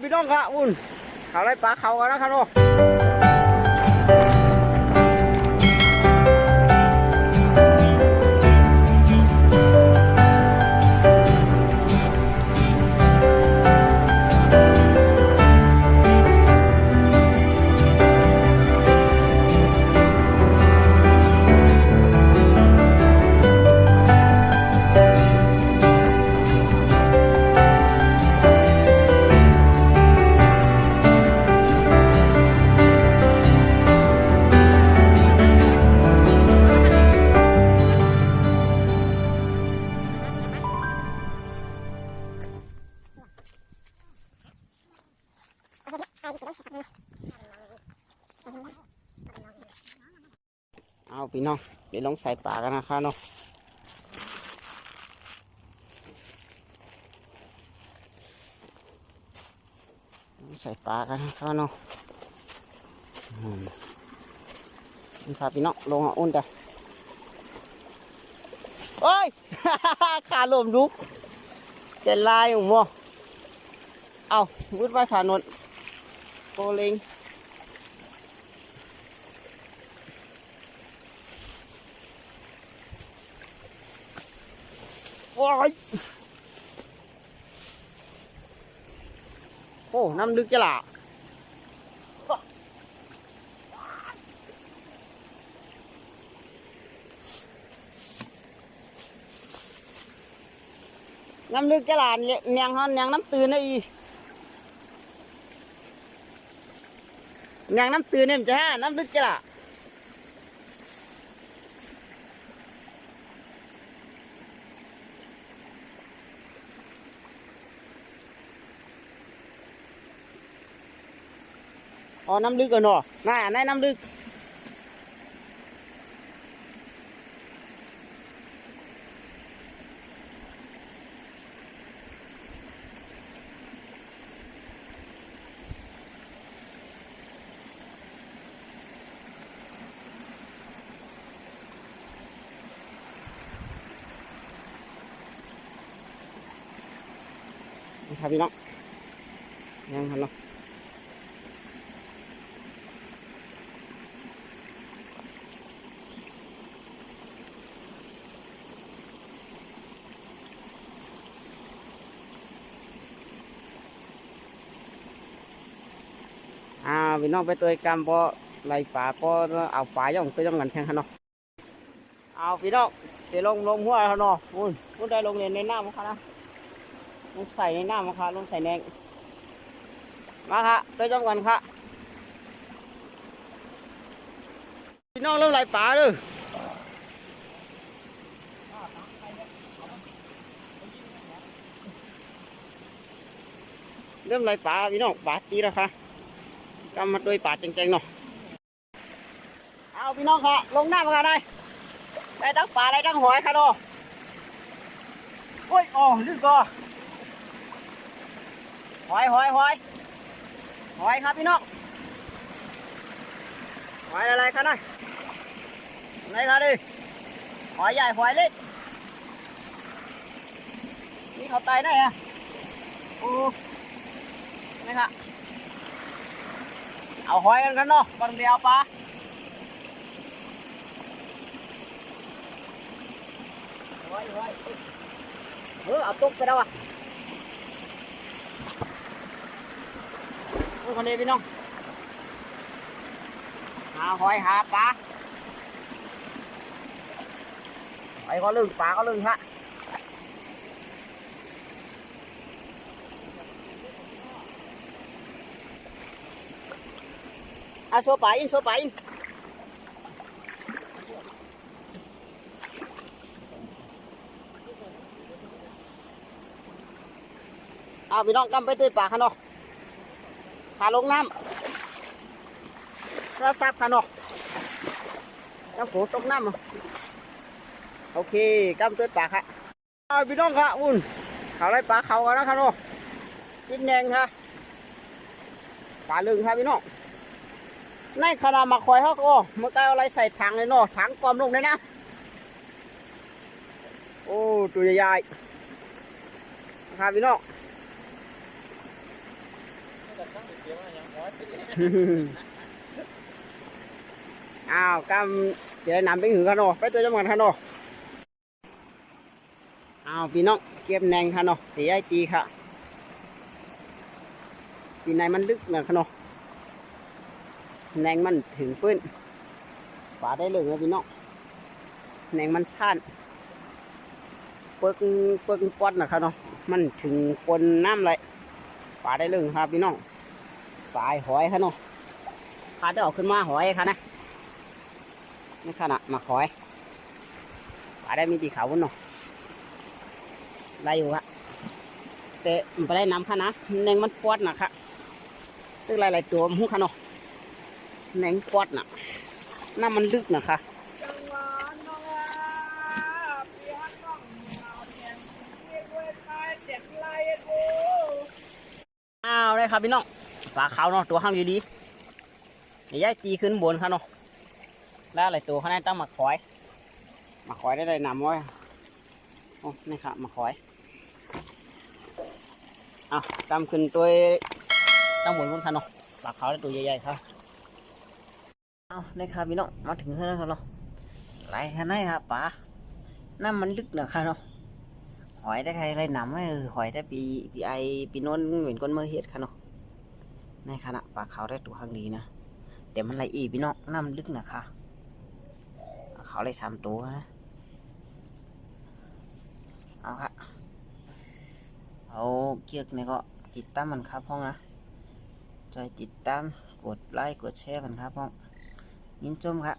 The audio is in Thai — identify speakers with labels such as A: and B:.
A: พี่น้องครับอุ่นเขาไล่ปลาเขากันนะครับเนาะเอาพี่น้องเดี๋ยวลองใส่ปลากันนะครับเนาะใส่ปลากันนะครับเนาะนี่ครับพี่น้องลงอ่ะอุ่นแต่โอ้ย ขาลมลุกเจนลายของมัวเอาวุ้นไว้ขานนโกเลงโอ้ยโอ้น้ำลึกจะหล่ะน้ำลึกจะหล่ะเนียงฮอนเนียงน้ำตื่นไอ้เนียงน้ำตื่นเนี่ยมันจะฮะน้ำลึกจะหล่ะอ๋อน้ำลึกก่อนเนาะน่าในน้ำลึกครับพี่น้องยังครับเนาะพี่น้องไปตัวกรรมพอไล่ป่าพอเอาป่าย่องไปย่องกันแข่งกันเนาะเอาพี่น้องเดี๋ยวลงหัวเขาเนาะอุ่นได้ลงในน้ำมั้งคะนะลงใส่ในน้ำมั้งคะลงใส่แนงมาค่ะไปจ้องกันค่ะพี่น้องเริ่มไล่ป่าเลยเริ่มไล่ป่าพี่น้องป่าตีแล้วค่ะกำมาด้วยป่าจริงๆเนาะเอาพี่น้องค่ะลงน้ำมาค่ะได้ทั้งป่าได้ทั้งหอยค่ะเนาะโอ้ยอ๋อลึกก่อหอยครับพี่น้องหอยอะไรคะนะอะไรคะดิหอยใหญ่หอยเล็กนี่เขาตายได้ฮะโอ้นี่ค่ะเอาหอยกันเนาะบางเดียวปลาหอยเอาตุ๊กไปแล้วอ่ะโอ้คนนี้พี่น้องหาหอยหาปลาหอยก็ลึงปลาก็ลึงฮะโซปลาอินพี่น้องกำไปตื้อปลาขนอขาลงน้ำรับทราบขนอน้ำฝนตกน้ำโอเคกำตื้อปลาค่ะพี่น้องค่ะอุ่นเขาไล่ปลาเขากันนะครับเนาะกินแดงค่ะปลาลึงค่ะพี่น้องในขณะมาคอยเขาก็เมื่อกี้อะไรใส่ถังเลยเนาะถังกลมลงเลยนะโอ้ตัวใหญ่ๆครับพี่น้อง อ้าวกำเดี๋ยวนำไปหือกันเนาะไปตัวจำกันกันเนาะอ้าวพี่น้องเก็บแนงค่ะเนาะเสียไอตีค่ะปีในมันลึกนะเนาะแนงมันถึงปื้นฝาได้เลยนะพี่น้องแนงมันชันเปิกปอดนะครับเนาะมันถึงปนน้ำเลยฝาได้เลยครับพี่น้องฝายหอยค่ะเนาะพาได้ออกขึ้นมาหอยค่ะนะนี่ขนาดมาหอยฝาได้มีตีเขาเนาะได้อยู่ครับแต่ไม่ได้น้ำค่ะนะแนงมันปอดนะครับตึกหลายๆตัวมันค่ะเนาะแนงปอดน่ะน้ำมันลึกนะคะอ้าวเลยครับพี่น้องปลาขาวเนาะตัวข้างดีๆย้ายตีขึ้นบนค่ะเนาะแล้วอะไรตัวข้างในต้องมาคอยได้นำไว้โอ้นี่ครับมาคอยเอาตามขึ้นตัวตั้งบนบนค่ะเนาะปลาขาวได้ตัวใหญ่ๆครับเอานี่ครับพี่น้องมาถึงแล้วครับเนาะไหลข้างในครับปลาน้ำมันลึกนะคะเนาะหอยได้ใครไรนำไว้หอยได้ปีไอปีโน้นเหมือนก้นเมื่อเฮ็ดค่ะเนาะในขณะปลาขาวได้ตัวข้างดีนะเดี๋ยวมันไหลอีพี่น้องน้ำลึกนะคะเขาได้3 ตัวนะเอาค่ะเอาเกียกเนี่ยก็ติดตามมันครับพ่องนะใจติดตามกดไลค์กดแชร์มันครับพ่องยินจมค่ะ